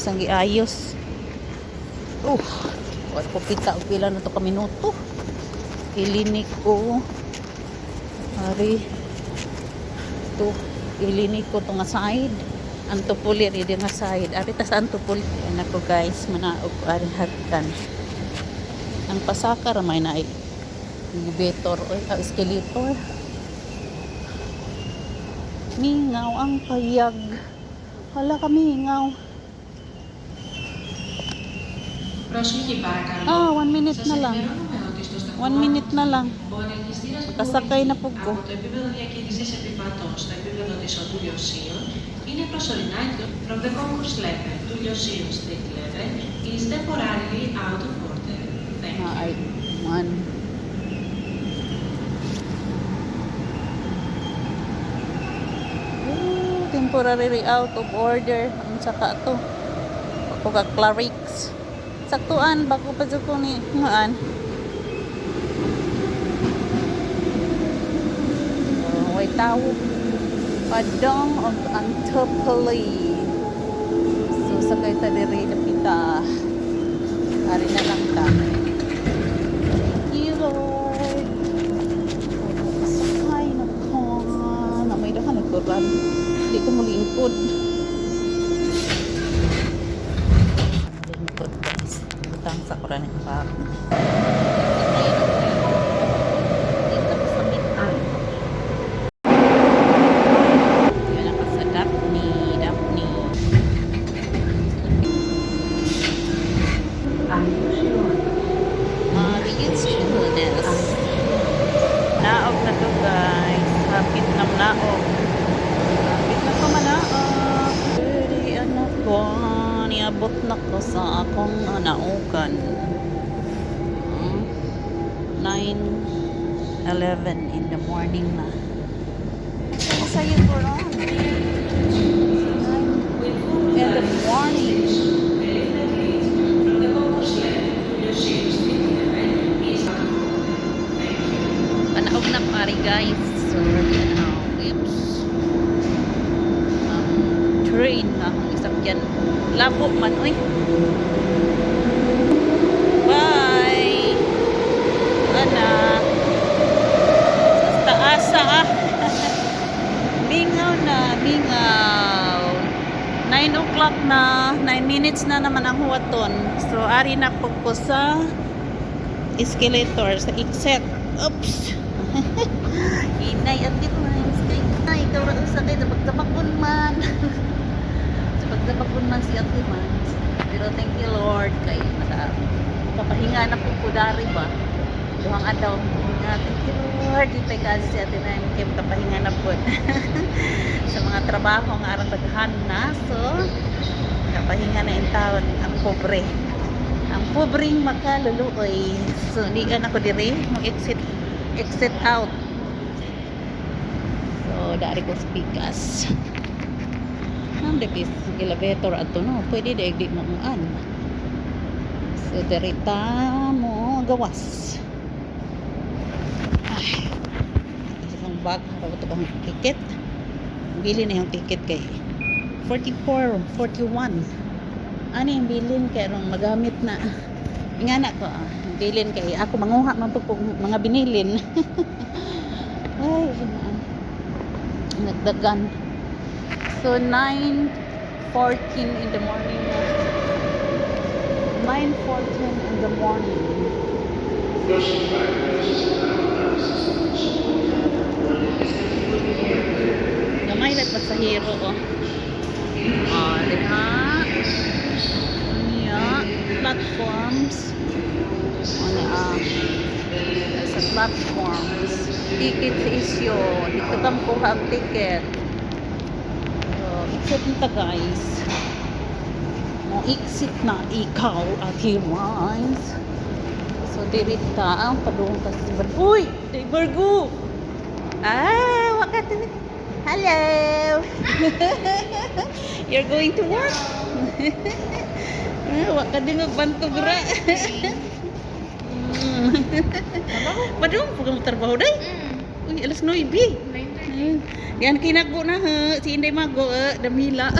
sang giayos. Wala ko kita o pila na to ka minuto. Ilinik ko. Hari. To ilinik ko to nga side. Antupuli rin nga side. Ari tas antupuli. Ayan ako guys. Manaog ari hatan. Ang pasaka ramay na elevator o escalator. Mingaw ang payag. Hala ka mingaw. 1 minute na lang. 1 minute na lang. Kasakay na po ko. Είναι προσωρινά from the concourse level to Lyceum Street level is temporarily out of order. Thank you. Ay, man. Temporarily out of order. Ang saka to. Ako ka Clarix. Saktuan, bago pa dyan ko ni Maan. Way tao. Padong of Antipoli. So, sakay ta diri na pita. Hari na lang ta. Thank you, Lord. Sakay na ko. Namay na ka nagkuran. Hindi ko mulingkod. Mulingkod, guys. Butang sa kuran ng bag. Dito ko sa mitan. Naog na to guys. Hapit na naog. Hapit na ko manaog. Pwede anak ko. Niabot na ko sa akong naogan. 9:11 in the morning na. Ano sa'yo ko ron? 9 in the morning. Panaog na pari guys. So, oops. Train na akong isakyan. Labo man, oy. Bye! Ana. Sa taasa ah. Mingaw na, mingaw. 9 o'clock na. 9 minutes na naman ang huwaton. So, ari na po ko sa escalator, sa exit. Oops! Inay at lines. Ay, ikaw na usakay sa pagdabakon man. Sa pagdabakon man si Ate man. Pero thank you Lord. Kay papahinga na po dari ba? Duhang adaw. Thank you Lord. Di tayo kasi si Ate na kay papahinga na po. Sa mga trabaho nga arang daghan na. So, papahinga na yung taon. Ang pobre. Ang pobreng makaluluoy. So, hindi ka na ko diri. Exit out. So, dari ko spikas. Ang depis elevator ato no. Pwede daig di mo muan. So, derita mo gawas. Ay. Isang bag. Harap ito bang ticket. Bili na yung ticket kay 44, 41. Ano yung bilin kay anong magamit na. Nga na ko bilin kay ako manguha man po mga binilin. Ay, nagdagan. So 9:14 in the morning. 9:14 in the morning. Gamay lang pasahero oh. Diha. Platforms. Sa platforms. Ticket issue. Dito kang kuha ang ticket. So, exit nita guys. Mo exit na ikaw at Lines. So, dirita ang padung kasi uy! Burgo! Wakati hello! You're going to work? Wak ka din magbantog ra. Padung po ka trabaho day? Uy, alas 9. 9:30. Yan kinagbo na ha. Si Inday Mago, damila.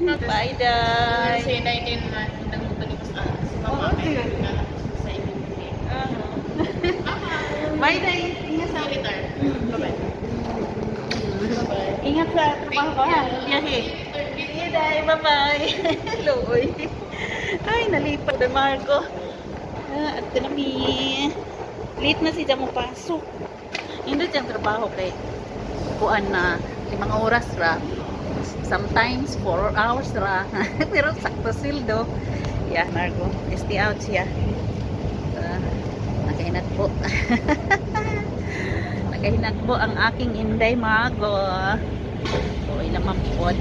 Bye, Day. Kasi 19 na, undang mo pa sa mama. Sa inyong Bye, Day. Ingat sa return. Bye-bye. Bye-bye. Ingat sa trabaho ko, ha? Biyahe. Sige, Day. Bye-bye. Hello, oy. Ay, nalipad na Marco. At kami. Late na siya mo pasok. Hindi siyang trabaho kay kuan na 5 oras ra. Sometimes 4 hours ra. Pero sakto sildo. Yeah, Marco. Stay out siya. Nakahinat po. Nakahinat po ang aking Inday Mago. Okay naman po.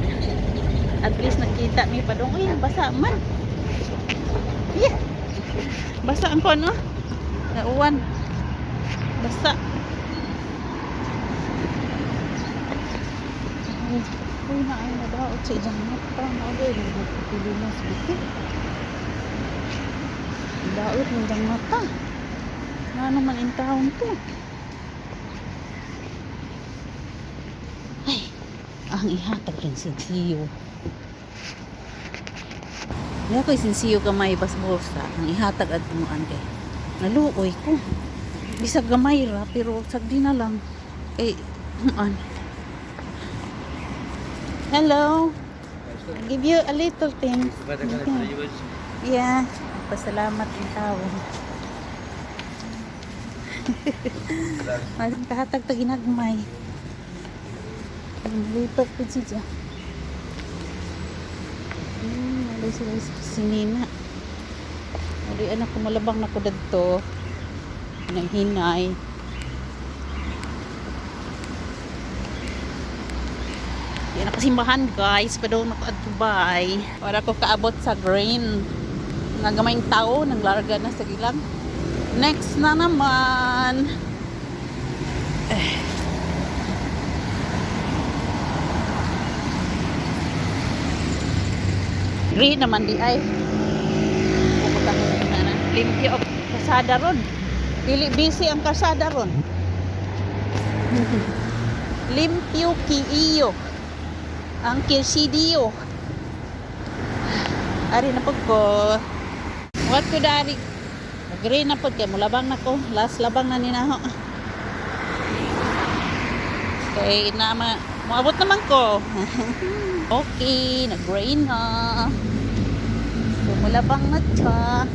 At least nakita mi pa doon. Uy, basa man. Yeah. Basa ang kon, no? Nauwan. Basa. Uy, na ay nadaot sa ijang mata. Nagay, nagpapilinas bitin. Daot ng ijang mata. Na naman in taon to. Ay, ang ihatag rin sinsiyo. Hindi ako'y sinsiyo gamay basbosa. Ang ihatag at tumuan kay. Naluoy ko. Bisag gamay ra, pero sagdi na lang. Eh, hello. I'll give you a little thing. Yeah. Pasalamat ng tao. Maling kahatag ta ginagmay. Lipat po siya. Malay sila sinina. Malay anak ko malabang na ko dito. Hinay. Yan ang kasimbahan guys. Padong ako at Dubai. Para ko kaabot sa green. Nagamayng tao. Naglarga na sa gilang. Next na naman. Green naman di ay. Pupunta ko na. Limpyo ang kasada ron. Dili busy ang kasada ron. Limpyo kiiyo. Ang kirsidiyo. Ari na po ko. What ko dari? Agree na po kay mulabang na ko. Last labang na ninaho. Okay, maabot naman ko. Okay, nag-gray na. So, mulabang na siya.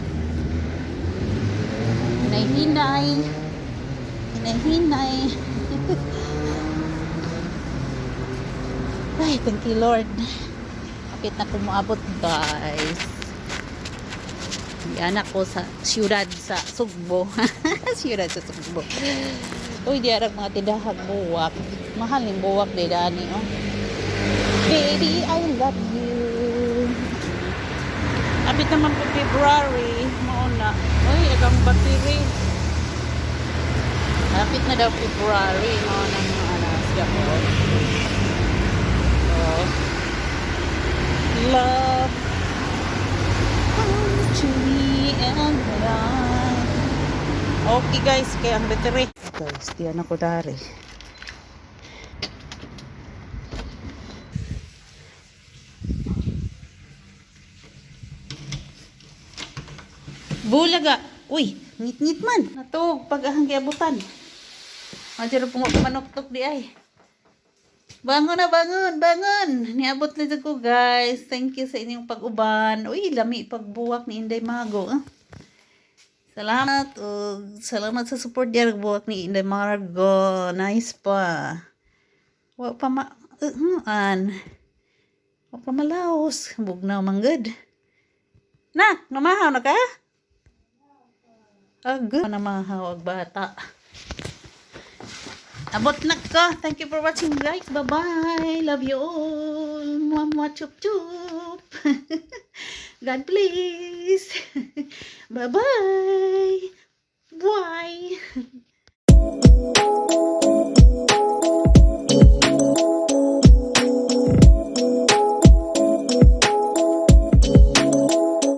Hinay-hinay. Hinay-hinay. Ay, thank you Lord. Kapit na kumuabot guys. Yan ako sa siyudad sa Sugbo. Siyudad sa Sugbo. Uy, diarag mga tidahag buwak. Mahal yung buwak de dani, oh. Baby, I love you. Kapit naman po February. Mauna. Uy, agang battery. Kapit na daw February. Mauna ng anas. Gapon. Oh. Love. To me and life. Okay guys, kaya ang battery. Guys, diyan ako dari. Bulaga. Uy, ngit-ngit man. Natog, pag-ahang kiabutan. Madjaro po nga manuktok di ay. Bangon na, bangon, bangon. Niabot na dito ko guys. Thank you sa inyong pag-uban. Uy, lami pagbuwak ni Inday Mago. Salamat. Salamat sa support diya. Buwak ni Inday Mago. Nice pa. Wa pa wa pa malaos. Bugnaw manggod. Nak, namahaw na ka? Good. Namahaw ang bata. Abot na ka. Thank you for watching guys. Bye-bye. Love you all. Mwah-mwah chup-chup. God bless. Bye-bye. Bye.